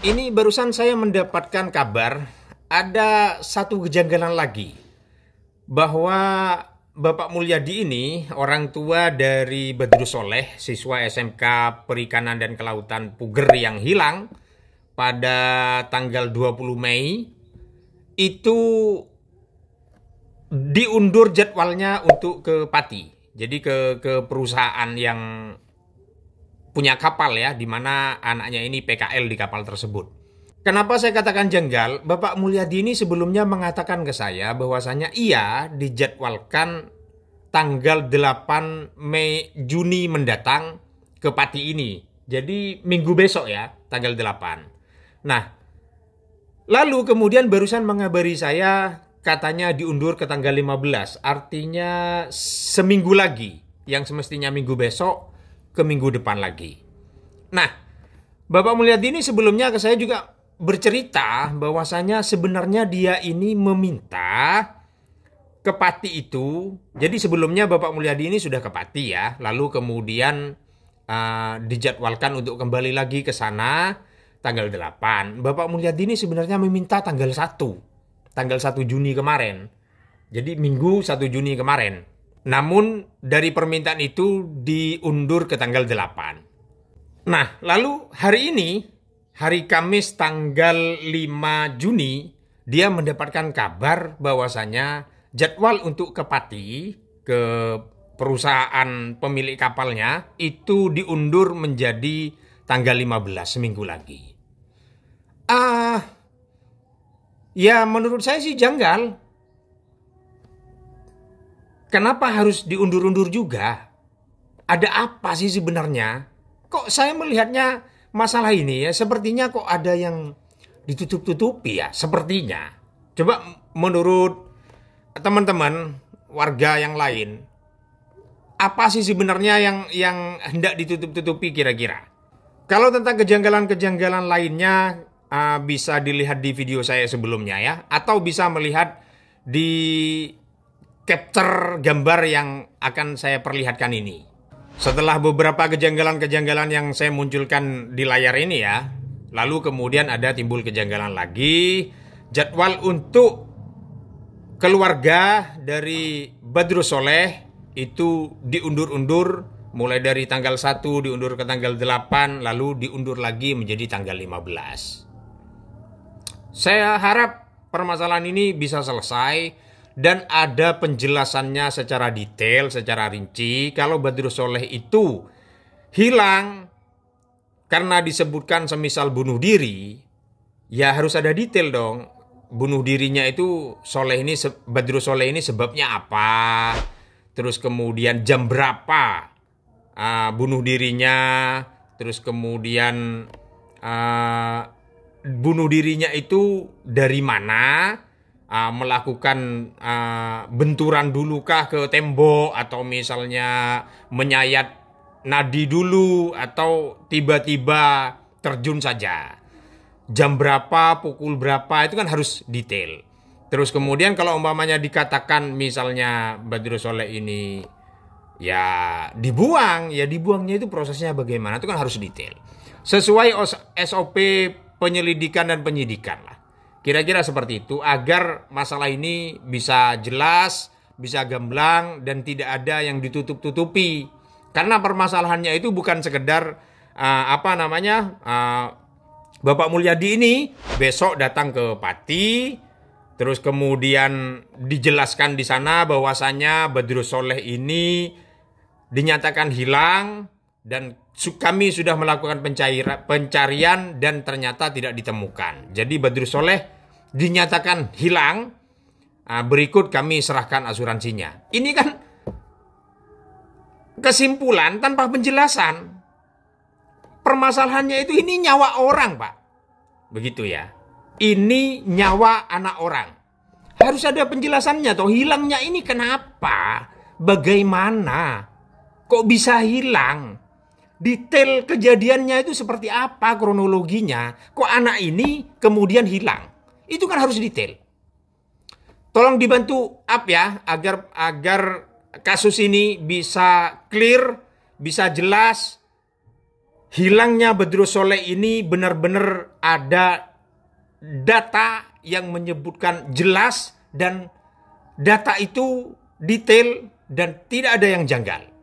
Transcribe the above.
Ini barusan saya mendapatkan kabar ada satu kejanggalan lagi bahwa Bapak Mulyadi ini orang tua dari Badrus Soleh, siswa SMK Perikanan dan Kelautan Puger yang hilang pada tanggal 20 Mei itu diundur jadwalnya untuk ke Pati. Jadi ke perusahaan yang punya kapal ya, di mana anaknya ini PKL di kapal tersebut. Kenapa saya katakan janggal? Bapak Mulyadi ini sebelumnya mengatakan ke saya bahwasanya ia dijadwalkan tanggal 8 Juni mendatang ke Pati ini. Jadi minggu besok ya, tanggal 8. Nah, lalu kemudian barusan mengabari saya katanya diundur ke tanggal 15. Artinya seminggu lagi. Yang semestinya minggu besok ke minggu depan lagi. Nah, Bapak Mulyadi ini sebelumnya ke saya juga bercerita bahwasanya sebenarnya dia ini meminta ke Pati itu. Jadi sebelumnya Bapak Mulyadi ini sudah ke Pati ya, lalu kemudian dijadwalkan untuk kembali lagi ke sana tanggal 8. Bapak Mulyadi ini sebenarnya meminta tanggal 1. Tanggal 1 Juni kemarin. Jadi Minggu 1 Juni kemarin. Namun dari permintaan itu diundur ke tanggal 8. Nah, lalu hari ini, hari Kamis tanggal 5 Juni, dia mendapatkan kabar bahwasanya jadwal untuk ke Pati, ke perusahaan pemilik kapalnya, itu diundur menjadi tanggal 15, seminggu lagi. Ya menurut saya sih janggal. Kenapa harus diundur-undur juga? Ada apa sih sebenarnya? Kok saya melihatnya masalah ini ya sepertinya kok ada yang ditutup-tutupi ya, sepertinya. Coba menurut teman-teman warga yang lain, apa sih sebenarnya yang hendak ditutup-tutupi kira-kira? Kalau tentang kejanggalan-kejanggalan lainnya bisa dilihat di video saya sebelumnya ya, atau bisa melihat di capture gambar yang akan saya perlihatkan ini. Setelah beberapa kejanggalan-kejanggalan yang saya munculkan di layar ini ya, lalu kemudian ada timbul kejanggalan lagi, jadwal untuk keluarga dari Badrus Soleh itu diundur-undur, mulai dari tanggal 1 diundur ke tanggal 8, lalu diundur lagi menjadi tanggal 15. Saya harap permasalahan ini bisa selesai dan ada penjelasannya secara detail, secara rinci. Kalau Badrus Soleh itu hilang karena disebutkan semisal bunuh diri, ya harus ada detail dong. Bunuh dirinya itu Badrus Soleh ini sebabnya apa? Terus kemudian jam berapa bunuh dirinya? Terus kemudian bunuh dirinya itu dari mana? Melakukan benturan dulukah ke tembok, atau misalnya menyayat nadi dulu, atau tiba-tiba terjun saja. Jam berapa, pukul berapa, itu kan harus detail. Terus kemudian kalau umpamanya dikatakan misalnya Badrus Soleh ini ya dibuang, ya dibuangnya itu prosesnya bagaimana, itu kan harus detail. Sesuai SOP penyelidikan dan penyidikan lah. Kira-kira seperti itu agar masalah ini bisa jelas, bisa gamblang dan tidak ada yang ditutup-tutupi. Karena permasalahannya itu bukan sekedar Bapak Mulyadi ini besok datang ke Pati, terus kemudian dijelaskan di sana bahwasannya Badrus Soleh ini dinyatakan hilang dan kami sudah melakukan pencarian dan ternyata tidak ditemukan. Jadi Badrus Soleh dinyatakan hilang, berikut kami serahkan asuransinya. Ini kan kesimpulan tanpa penjelasan. Permasalahannya itu ini nyawa orang, Pak. Begitu ya. Ini nyawa anak orang. Harus ada penjelasannya toh, hilangnya ini kenapa? Bagaimana? Kok bisa hilang? Detail kejadiannya itu seperti apa kronologinya? Kok anak ini kemudian hilang? Itu kan harus detail. Tolong dibantu up ya agar kasus ini bisa clear, bisa jelas. hilangnya Bedrus Soleh ini benar-benar ada data yang menyebutkan jelas dan data itu detail dan tidak ada yang janggal.